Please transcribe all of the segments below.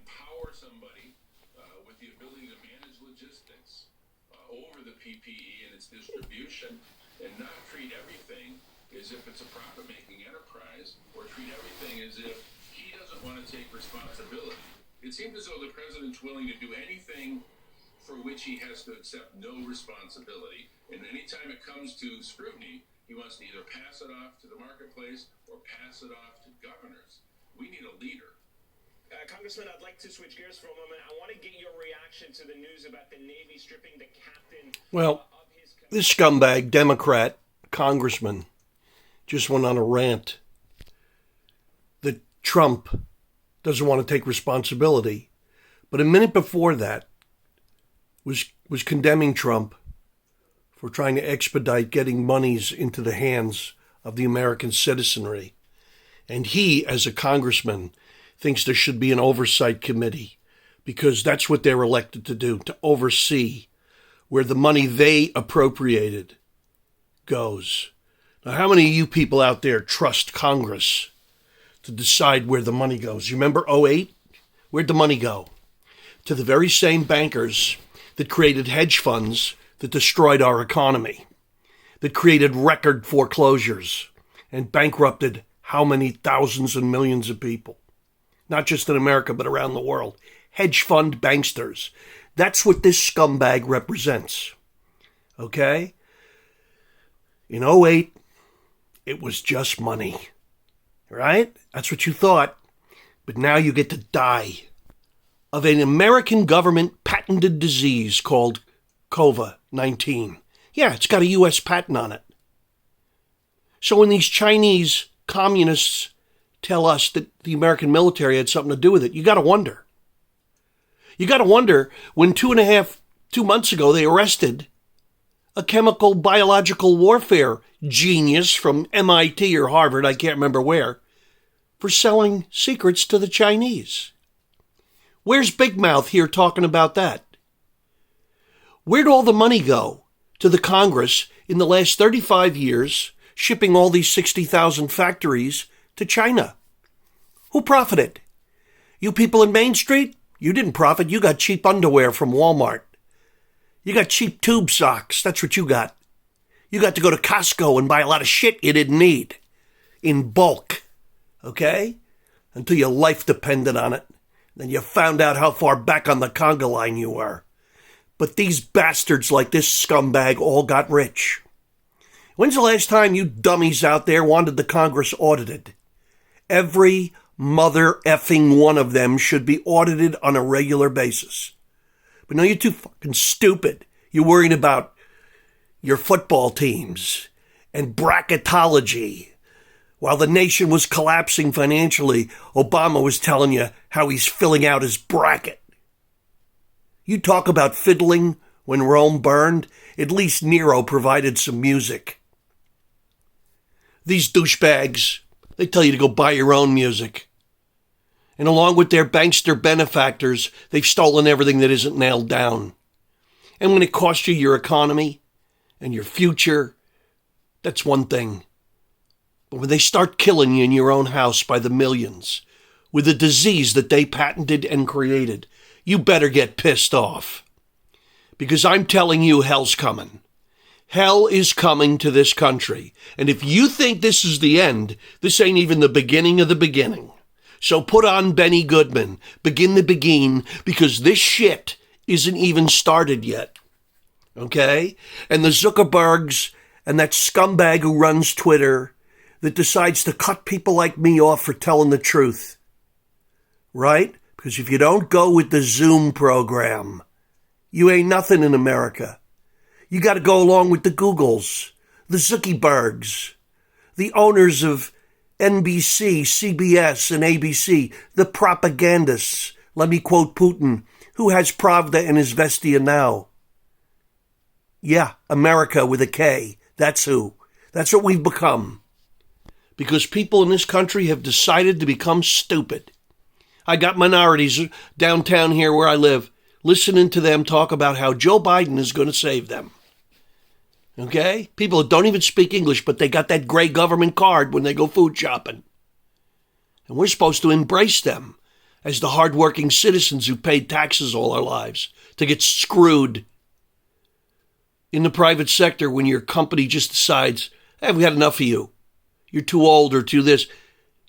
empower somebody with the ability to manage logistics over the PPE and its distribution, and not treat everything as if it's a profit-making enterprise, or treat everything as if he doesn't want to take responsibility. It seems as though the president's willing to do anything for which he has to accept no responsibility. And anytime it comes to scrutiny, he wants to either pass it off to the marketplace or pass it off to governors. We need a leader. Congressman, I'd like to switch gears for a moment. I want to get your reaction to the news about the Navy stripping the captain of his... This scumbag Democrat congressman just went on a rant that Trump doesn't want to take responsibility. But a minute before that was condemning Trump for trying to expedite getting monies into the hands of the American citizenry. And he, as a congressman, thinks there should be an oversight committee because that's what they're elected to do, to oversee where the money they appropriated goes. Now, how many of you people out there trust Congress to decide where the money goes? You remember 2008? Where'd the money go? To the very same bankers that created hedge funds that destroyed our economy, that created record foreclosures and bankrupted how many thousands and millions of people, not just in America, but around the world. Hedge fund banksters. That's what this scumbag represents. Okay? In 2008, it was just money. Right? That's what you thought. But now you get to die of an American government patented disease called COVID-19. Yeah, it's got a U.S. patent on it. So when these Chinese communists tell us that the American military had something to do with it, you got to wonder. You got to wonder when 2 months ago they arrested a chemical biological warfare genius from MIT or Harvard, I can't remember where, for selling secrets to the Chinese. Where's Big Mouth here talking about that? Where'd all the money go to the Congress in the last 35 years, shipping all these 60,000 factories to China? Who profited? You people in Main Street? You didn't profit. You got cheap underwear from Walmart. You got cheap tube socks. That's what you got. You got to go to Costco and buy a lot of shit you didn't need in bulk. Okay? Until your life depended on it. Then you found out how far back on the conga line you were. But these bastards like this scumbag all got rich. When's the last time you dummies out there wanted the Congress audited? Every mother effing one of them should be audited on a regular basis. But no, you're too fucking stupid. You're worried about your football teams and bracketology. While the nation was collapsing financially, Obama was telling you how he's filling out his bracket. You talk about fiddling when Rome burned, at least Nero provided some music. These douchebags, they tell you to go buy your own music. And along with their bankster benefactors, they've stolen everything that isn't nailed down. And when it costs you your economy and your future, that's one thing. But when they start killing you in your own house by the millions, with a disease that they patented and created, you better get pissed off. Because I'm telling you, hell's coming. Hell is coming to this country. And if you think this is the end, this ain't even the beginning of the beginning. So put on Benny Goodman, begin the begin, because this shit isn't even started yet. Okay? And the Zuckerbergs and that scumbag who runs Twitter that decides to cut people like me off for telling the truth. Right? Because if you don't go with the Zoom program, you ain't nothing in America. You got to go along with the Googles, the Zuckerbergs, the owners of NBC, CBS, and ABC, the propagandists. Let me quote Putin, who has Pravda in his Vestia now. Yeah, America with a K. That's who. That's what we've become. Because people in this country have decided to become stupid. I got minorities downtown here where I live, listening to them talk about how Joe Biden is going to save them. Okay? People that don't even speak English, but they got that gray government card when they go food shopping. And we're supposed to embrace them as the hardworking citizens who paid taxes all our lives to get screwed. In the private sector, when your company just decides, hey, we had enough of you. You're too old or too this.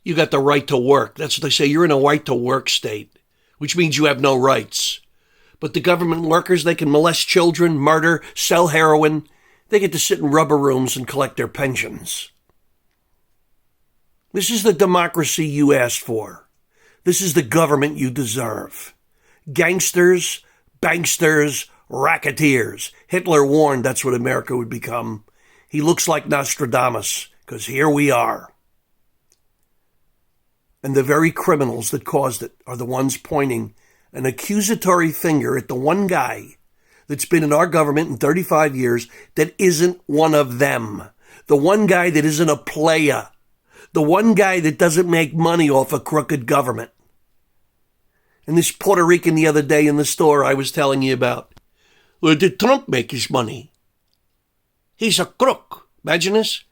You got the right to work. That's what they say. You're in a right to work state, which means you have no rights. But the government workers, they can molest children, murder, sell heroin. They get to sit in rubber rooms and collect their pensions. This is the democracy you asked for. This is the government you deserve. Gangsters, banksters, racketeers. Hitler warned that's what America would become. He looks like Nostradamus, because here we are. And the very criminals that caused it are the ones pointing an accusatory finger at the one guy that's been in our government in 35 years that isn't one of them. The one guy that isn't a playa. The one guy that doesn't make money off a crooked government. And this Puerto Rican the other day in the store I was telling you about. Where did Trump make his money? He's a crook. Imagine this.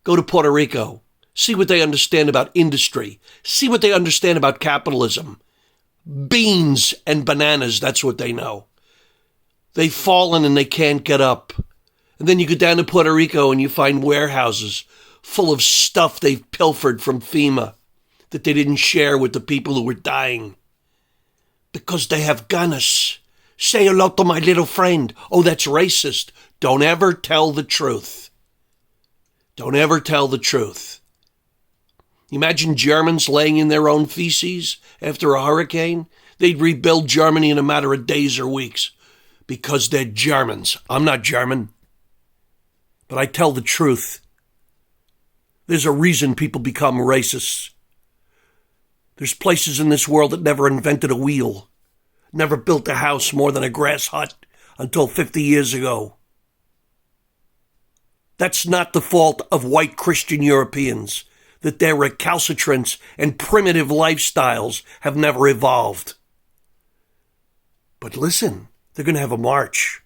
Go to Puerto Rico. See what they understand about industry. See what they understand about capitalism. Beans and bananas, that's what they know. They've fallen and they can't get up. And then you go down to Puerto Rico and you find warehouses full of stuff they've pilfered from FEMA that they didn't share with the people who were dying. Because they have ganas. Say hello to my little friend. Oh, that's racist. Don't ever tell the truth. Don't ever tell the truth. Imagine Germans laying in their own feces after a hurricane. They'd rebuild Germany in a matter of days or weeks because they're Germans. I'm not German, but I tell the truth. There's a reason people become racists. There's places in this world that never invented a wheel, never built a house more than a grass hut until 50 years ago. That's not the fault of white Christian Europeans, that their recalcitrance and primitive lifestyles have never evolved. But listen, they're going to have a march.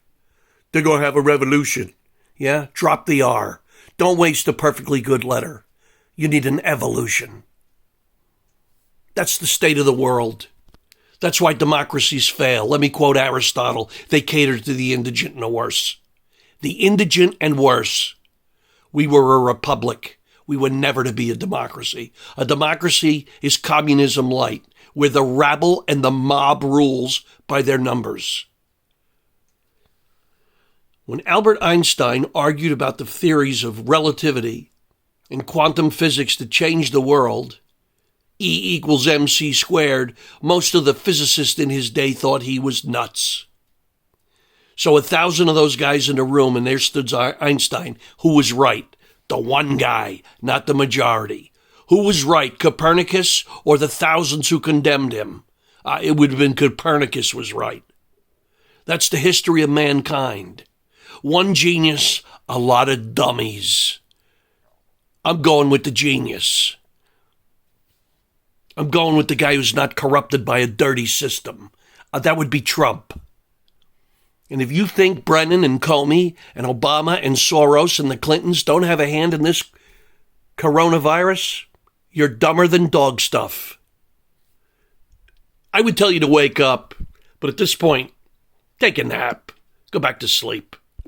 They're going to have a revolution. Yeah, drop the R. Don't waste a perfectly good letter. You need an evolution. That's the state of the world. That's why democracies fail. Let me quote Aristotle. They cater to the indigent and the worse. The indigent and worse. We were a republic. We were never to be a democracy. A democracy is communism light, where the rabble and the mob rules by their numbers. When Albert Einstein argued about the theories of relativity and quantum physics to change the world, E equals mc squared, most of the physicists in his day thought he was nuts. So 1,000 of those guys in the room, and there stood Einstein, who was right. The one guy, not the majority. Who was right, Copernicus or the thousands who condemned him? It would have been Copernicus was right. That's the history of mankind. One genius, a lot of dummies. I'm going with the genius. I'm going with the guy who's not corrupted by a dirty system. That would be Trump. And if you think Brennan and Comey and Obama and Soros and the Clintons don't have a hand in this coronavirus, you're dumber than dog stuff. I would tell you to wake up, but at this point, take a nap. Go back to sleep.